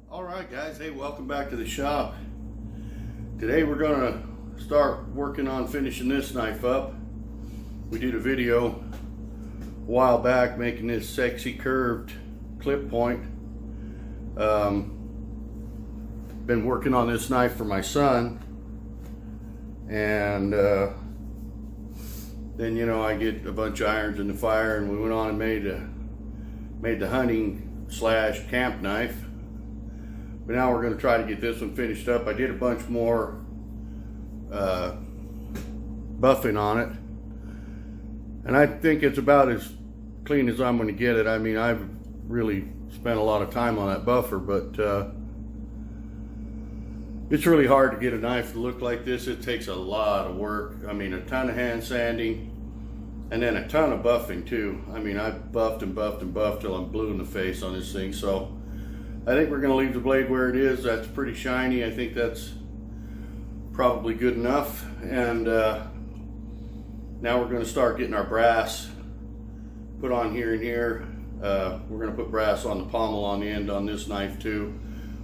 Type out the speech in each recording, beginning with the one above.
Alright guys, hey, welcome back to the shop. Today we're gonna start working on finishing this knife up. We did a video a while back making this sexy curved clip point. Been working on this knife for my son, and then I get a bunch of irons in the fire, and we went on and made the hunting slash camp knife. But now we're going to try to get this one finished up. I did a bunch more buffing on it, and I think it's about as clean as I'm going to get it. I mean, I've really spent a lot of time on that buffer, but it's really hard to get a knife to look like this. It takes a lot of work. I mean, a ton of hand sanding and then a ton of buffing too. I mean, I buffed and buffed and buffed till I'm blue in the face on this thing. So I think we're going to leave the blade where it is. That's pretty shiny. I think that's probably good enough. And now we're going to start getting our brass put on here and here. We're going to put brass on the pommel on the end on this knife too.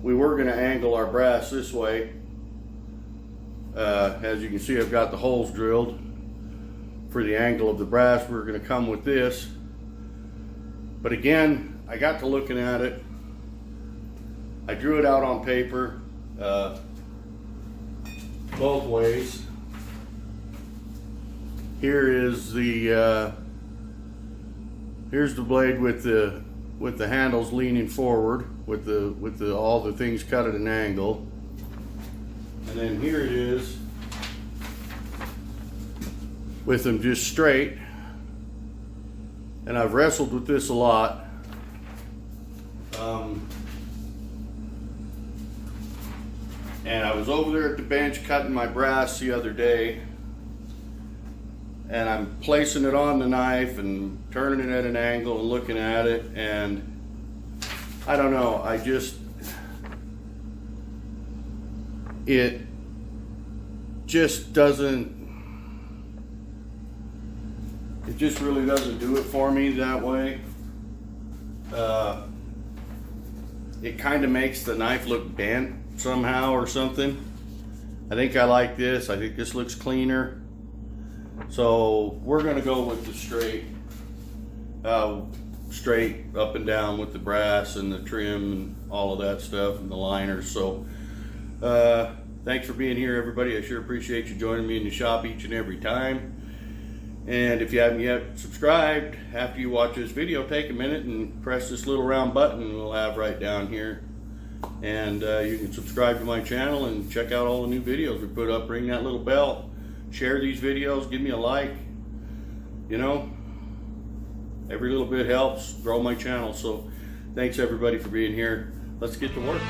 We were going to angle our brass this way. As you can see, I've got the holes drilled for the angle of the brass. We're going to come with this. But again, I got to looking at it. I drew it out on paper both ways. Here is the here's the blade with the handles leaning forward, with all the things cut at an angle, and then here it is with them just straight. And I've wrestled with this a lot. And I was over there at the bench cutting my brass the other day, and I'm placing it on the knife and turning it at an angle and looking at it, and I don't know, it just really doesn't do it for me that way. It kind of makes the knife look bent somehow or something. I think I like this. I think this looks cleaner. So we're gonna go with the straight up and down with the brass and the trim and all of that stuff and the liners. So thanks for being here, everybody. I sure appreciate you joining me in the shop each and every time. And if you haven't yet subscribed, after you watch this video, take a minute and press this little round button we'll have right down here. And you can subscribe to my channel and check out all the new videos we put up. Ring that little bell. Share these videos. Give me a like. Every little bit helps grow my channel. So thanks everybody for being here. Let's get to work.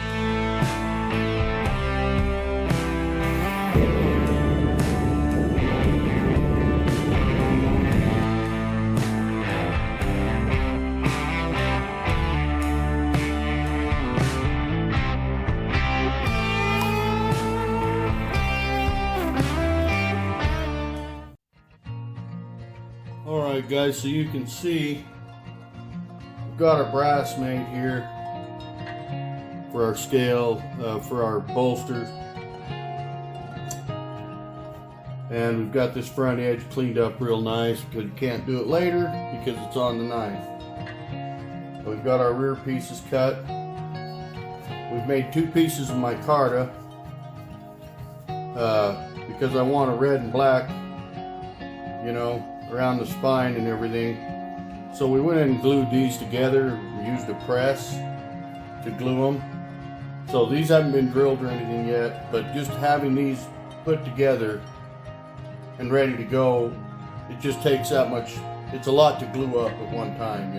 Alright guys, so you can see we've got our brass made here for our scale, for our bolster, and we've got this front edge cleaned up real nice because you can't do it later because it's on the knife. So we've got our rear pieces cut. We've made two pieces of micarta because I want a red and black, around the spine and everything. So we went and glued these together. We used a press to glue them. So these haven't been drilled or anything yet, but just having these put together and ready to go, it just takes that much. It's a lot to glue up at one time,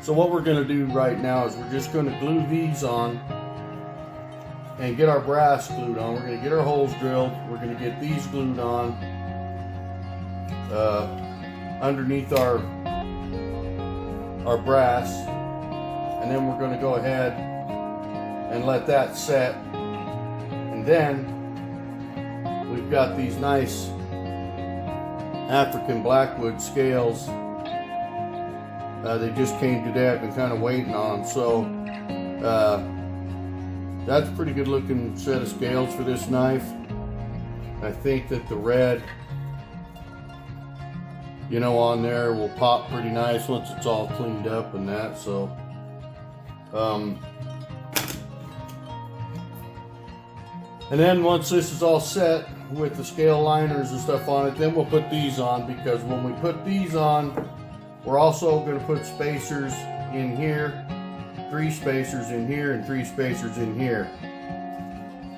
So what we're going to do right now is we're just going to glue these on and get our brass glued on. We're going to get our holes drilled. We're going to get these glued on underneath our brass, and then we're going to go ahead and let that set. And then we've got these nice African blackwood scales. They just came today. I've been kind of waiting on them, so that's a pretty good looking set of scales for this knife. I think that the red, you know, on there will pop pretty nice once it's all cleaned up and that. So and then once this is all set with the scale liners and stuff on it, then we'll put these on, because when we put these on, we're also going to put spacers in here, 3 spacers in here, and 3 spacers in here.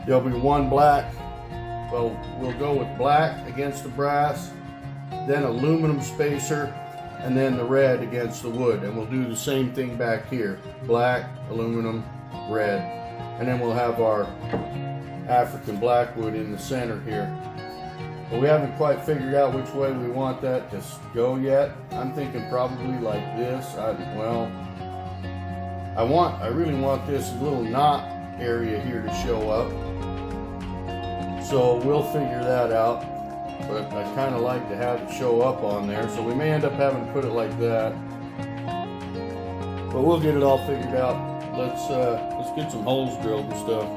There'll be one black, well, we'll go with black against the brass, then aluminum spacer, and then the red against the wood. And we'll do the same thing back here, black, aluminum, red, and then we'll have our African blackwood in the center here. But we haven't quite figured out which way we want that to go yet. I'm thinking probably like this. I really want this little knot area here to show up. So we'll figure that out. But I kind of like to have it show up on there. So we may end up having to put it like that. But we'll get it all figured out. Let's get some holes drilled and stuff.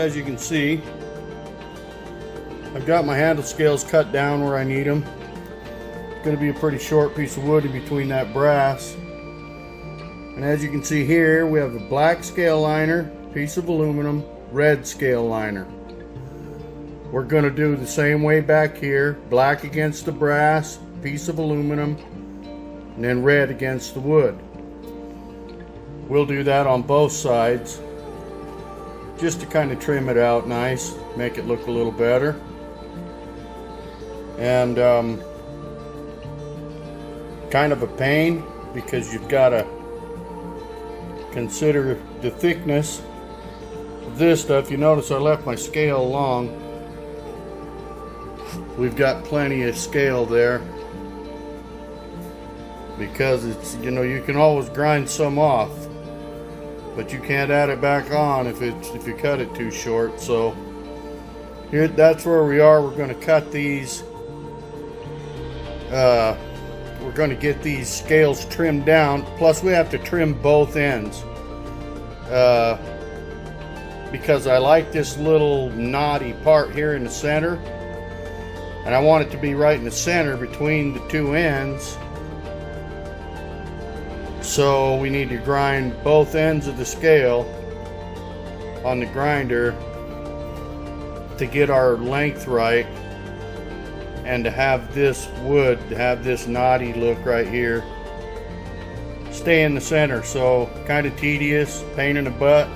as you can see, I've got my handle scales cut down where I need them. It's going to be a pretty short piece of wood in between that brass. And as you can see here, we have a black scale liner, piece of aluminum, red scale liner. We're going to do the same way back here, black against the brass, piece of aluminum, and then red against the wood. We'll do that on both sides, just to kind of trim it out nice, make it look a little better. And kind of a pain, because you've got to consider the thickness of this stuff. You notice I left my scale long. We've got plenty of scale there, because it's, you know, you can always grind some off, but you can't add it back on if you cut it too short. So here, that's where we are. We're going to cut these. We're going to get these scales trimmed down. Plus, we have to trim both ends because I like this little knotty part here in the center, and I want it to be right in the center between the two ends. So we need to grind both ends of the scale on the grinder to get our length right, and to have this wood, to have this knotty look right here, stay in the center. So kind of tedious, pain in the butt.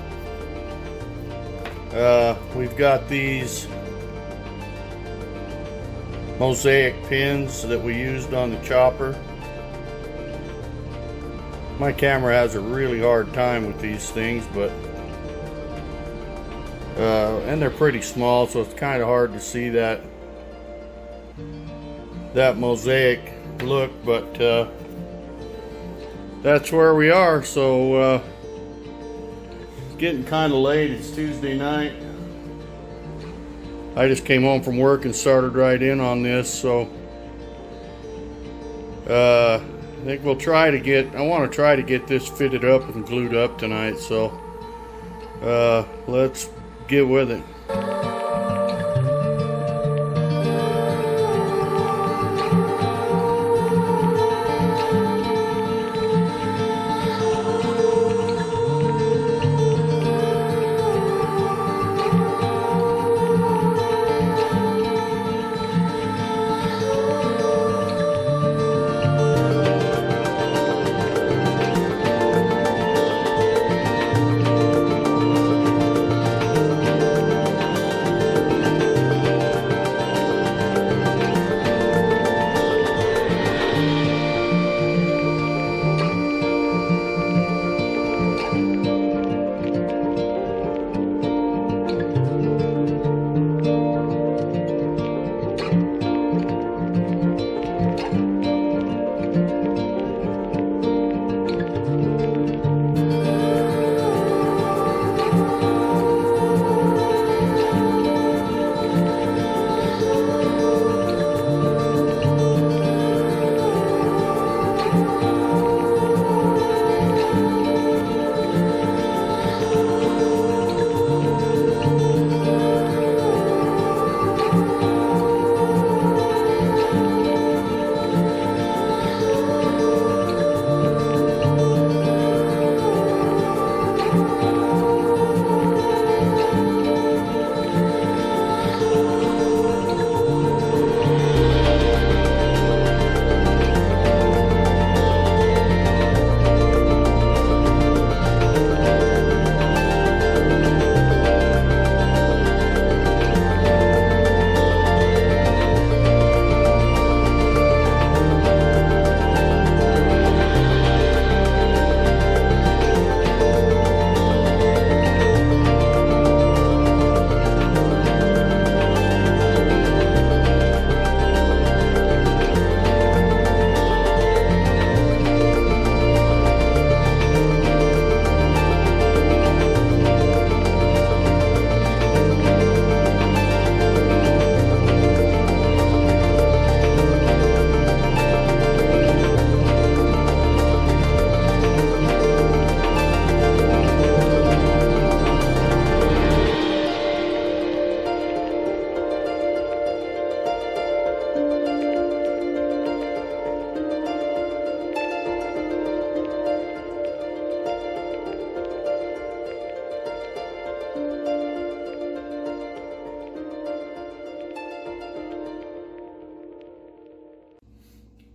We've got these mosaic pins that we used on the chopper. My camera has a really hard time with these things, but and they're pretty small, so it's kind of hard to see that mosaic look, but that's where we are. So it's getting kind of late. It's Tuesday night. I just came home from work and started right in on this, so I think we'll try to get, I want to try to get this fitted up and glued up tonight. So let's get with it.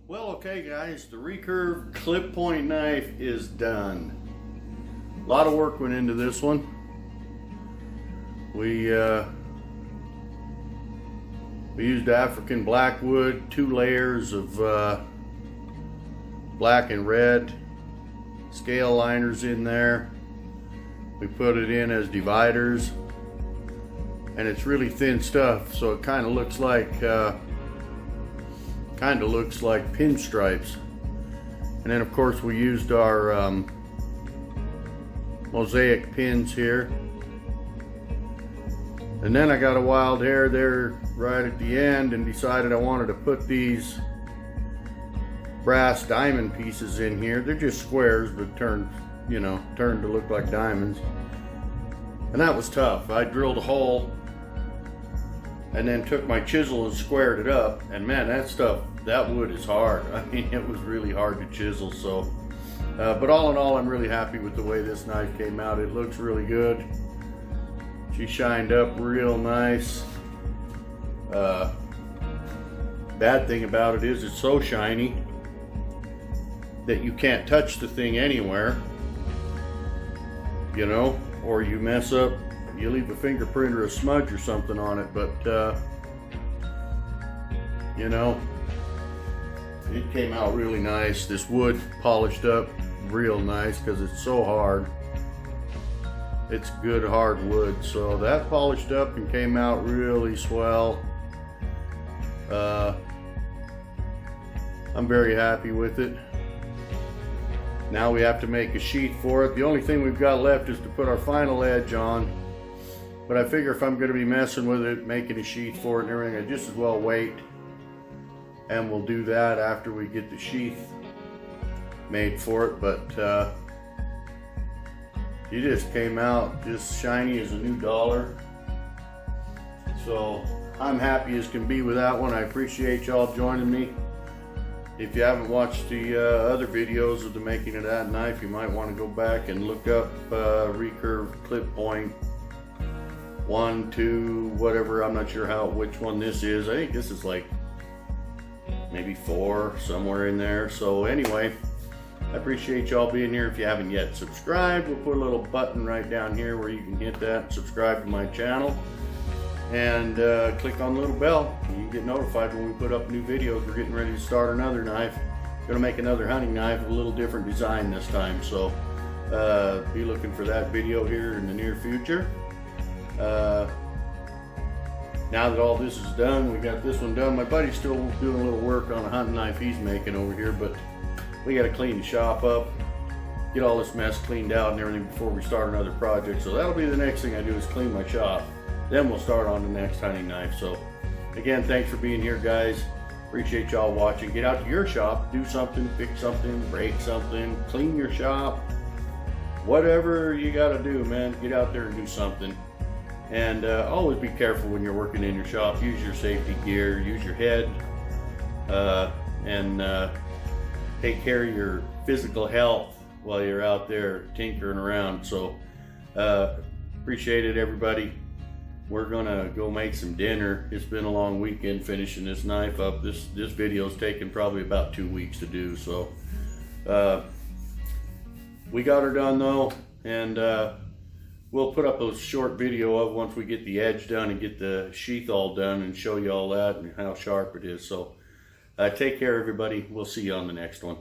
Well, okay guys, the Recurve clip point knife is done. A lot of work went into this one. We used African blackwood, 2 layers of black and red scale liners in there. We put it in as dividers, and it's really thin stuff, so it kind of looks like pinstripes. And then of course we used our mosaic pins here. And then I got a wild hair there right at the end and decided I wanted to put these brass diamond pieces in here. They're just squares but turned to look like diamonds. And that was tough. I drilled a hole and then took my chisel and squared it up, and man, that wood is hard. I mean, it was really hard to chisel. So but all in all, I'm really happy with the way this knife came out. It looks really good. She shined up real nice. Bad thing about it is it's so shiny that you can't touch the thing anywhere, or you mess up, you leave a fingerprint or a smudge or something on it. But it came out really nice. This wood polished up real nice because it's so hard. It's good hard wood, so that polished up and came out really swell. I'm very happy with it. Now we have to make a sheath for it. The only thing we've got left is to put our final edge on, but I figure if I'm going to be messing with it, making a sheath for it and everything, I just as well wait, and we'll do that after we get the sheath made for it. But it just came out just shiny as a new dollar. So I'm happy as can be with that one. I appreciate y'all joining me. If you haven't watched the other videos of the making of that knife, you might want to go back and look up Recurve clip point 1, 2, whatever. I'm not sure which one this is. I think this is like maybe 4, somewhere in there. So anyway, I appreciate y'all being here. If you haven't yet subscribed, we'll put a little button right down here where you can hit that and subscribe to my channel, and click on the little bell. You can get notified when we put up new videos. We're getting ready to start another knife. Gonna make another hunting knife with a little different design this time, so be looking for that video here in the near future. Now that all this is done, we got this one done. My buddy's still doing a little work on a hunting knife he's making over here, but we got to clean the shop up, get all this mess cleaned out and everything before we start another project. So that'll be the next thing I do, is clean my shop. Then we'll start on the next hunting knife. So again, thanks for being here, guys. Appreciate y'all watching. Get out to your shop, do something, fix something, break something, clean your shop. Whatever you got to do, man, get out there and do something. And always be careful when you're working in your shop. Use your safety gear, use your head, and take care of your physical health while you're out there tinkering around. So appreciate it, everybody. We're gonna go make some dinner. It's been a long weekend finishing this knife up. This video's taken probably about 2 weeks to do. So we got her done though, and we'll put up a short video of once we get the edge done and get the sheath all done and show you all that and how sharp it is. So take care, everybody. We'll see you on the next one.